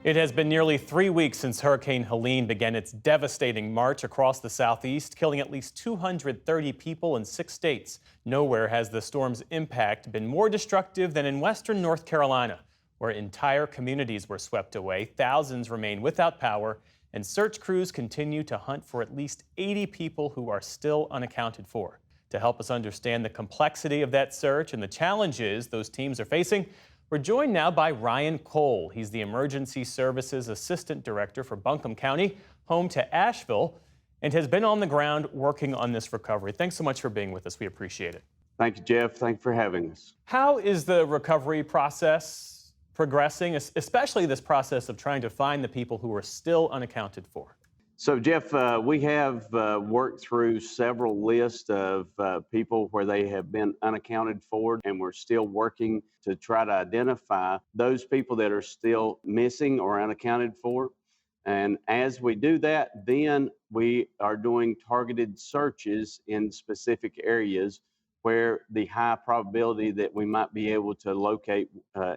It has been nearly 3 weeks since Hurricane Helene began its devastating march across the southeast, killing at least 230 people in 6 states. Nowhere has the storm's impact been more destructive than in western North Carolina, where entire communities were swept away, thousands remain without power, and search crews continue to hunt for at least 80 people who are still unaccounted for. To help us understand the complexity of that search and the challenges those teams are facing, we're joined now by Ryan Cole. He's the Emergency Services Assistant Director for Buncombe County, home to Asheville, and has been on the ground working on this recovery. Thanks so much for being with us. We appreciate it. Thank you, Jeff. Thank you for having us. How is the recovery process progressing, especially this process of trying to find the people who are still unaccounted for? So, Jeff, we have worked through several lists of people where they have been unaccounted for, and we're still working to try to identify those people that are still missing or unaccounted for. And as we do that, then we are doing targeted searches in specific areas where the high probability that we might be able to locate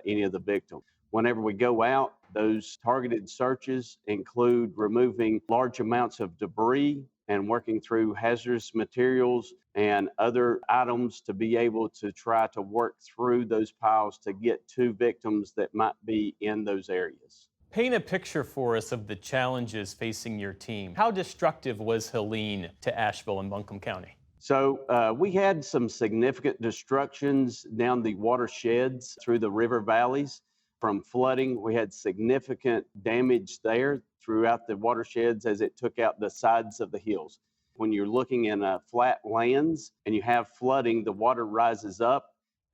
any of the victims. Whenever we go out, those targeted searches include removing large amounts of debris and working through hazardous materials and other items to be able to try to work through those piles to get to victims that might be in those areas. Paint a picture for us of the challenges facing your team. How destructive was Helene to Asheville and Buncombe County? So we had some significant destructions down the watersheds through the river valleys. From flooding, we had significant damage there throughout the watersheds as it took out the sides of the hills. When you're looking in flat lands and you have flooding, the water rises up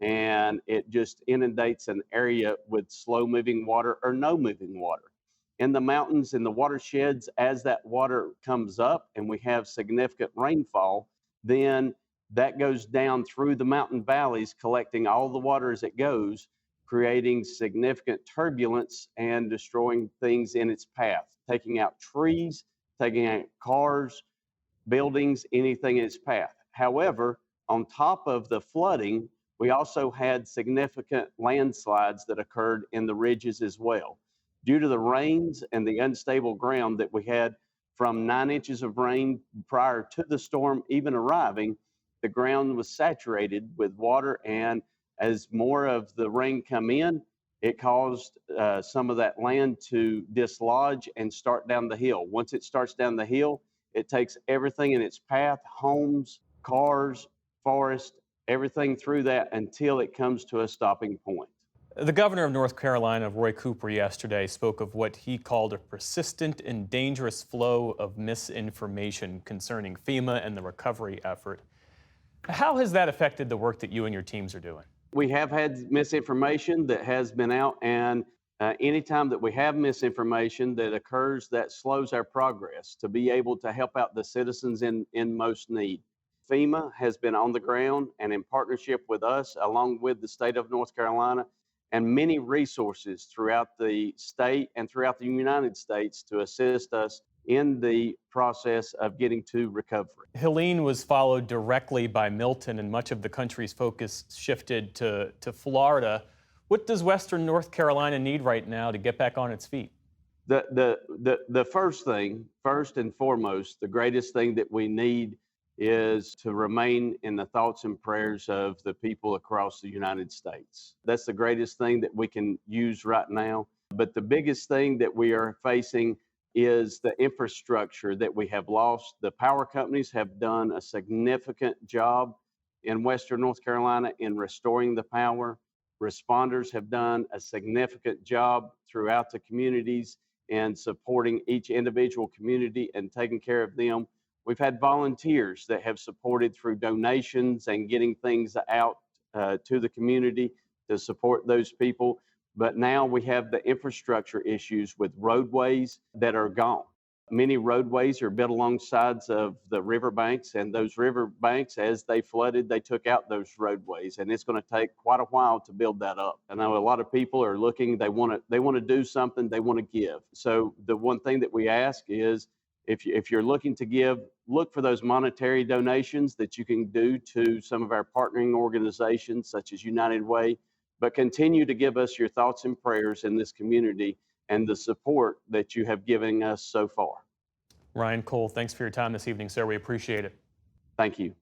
and it just inundates an area with slow moving water or no moving water. In the mountains, in the watersheds, as that water comes up and we have significant rainfall, then that goes down through the mountain valleys, collecting all the water as it goes, creating significant turbulence and destroying things in its path, taking out trees, taking out cars, buildings, anything in its path. However, on top of the flooding, we also had significant landslides that occurred in the ridges as well. Due to the rains and the unstable ground that we had from 9 inches of rain prior to the storm even arriving, the ground was saturated with water, and as more of the rain come in, it caused some of that land to dislodge and start down the hill. Once it starts down the hill, it takes everything in its path, homes, cars, forest, everything through that until it comes to a stopping point. The governor of North Carolina, Roy Cooper, yesterday spoke of what he called a persistent and dangerous flow of misinformation concerning FEMA and the recovery effort. How has that affected the work that you and your teams are doing? We have had misinformation that has been out, and anytime that we have misinformation that occurs, that slows our progress to be able to help out the citizens in most need. FEMA has been on the ground and in partnership with us, along with the state of North Carolina, and many resources throughout the state and throughout the United States to assist us in the process of getting to recovery. Helene was followed directly by Milton, and much of the country's focus shifted to Florida. What does Western North Carolina need right now to get back on its feet? The first and foremost, the greatest thing that we need is to remain in the thoughts and prayers of the people across the United States. That's the greatest thing that we can use right now. But the biggest thing that we are facing is the infrastructure that we have lost. The power companies have done a significant job in Western North Carolina in restoring the power. Responders have done a significant job throughout the communities in supporting each individual community and taking care of them. We've had volunteers that have supported through donations and getting things out to the community to support those people. But now we have the infrastructure issues with roadways that are gone. Many roadways are built along sides of the riverbanks, and those riverbanks, as they flooded, they took out those roadways, and it's going to take quite a while to build that up. I know a lot of people are looking; they want to do something, they want to give. So the one thing that we ask is, if you're looking to give, look for those monetary donations that you can do to some of our partnering organizations, such as United Way, but continue to give us your thoughts and prayers in this community and the support that you have given us so far. Ryan Cole, thanks for your time this evening, sir. We appreciate it. Thank you.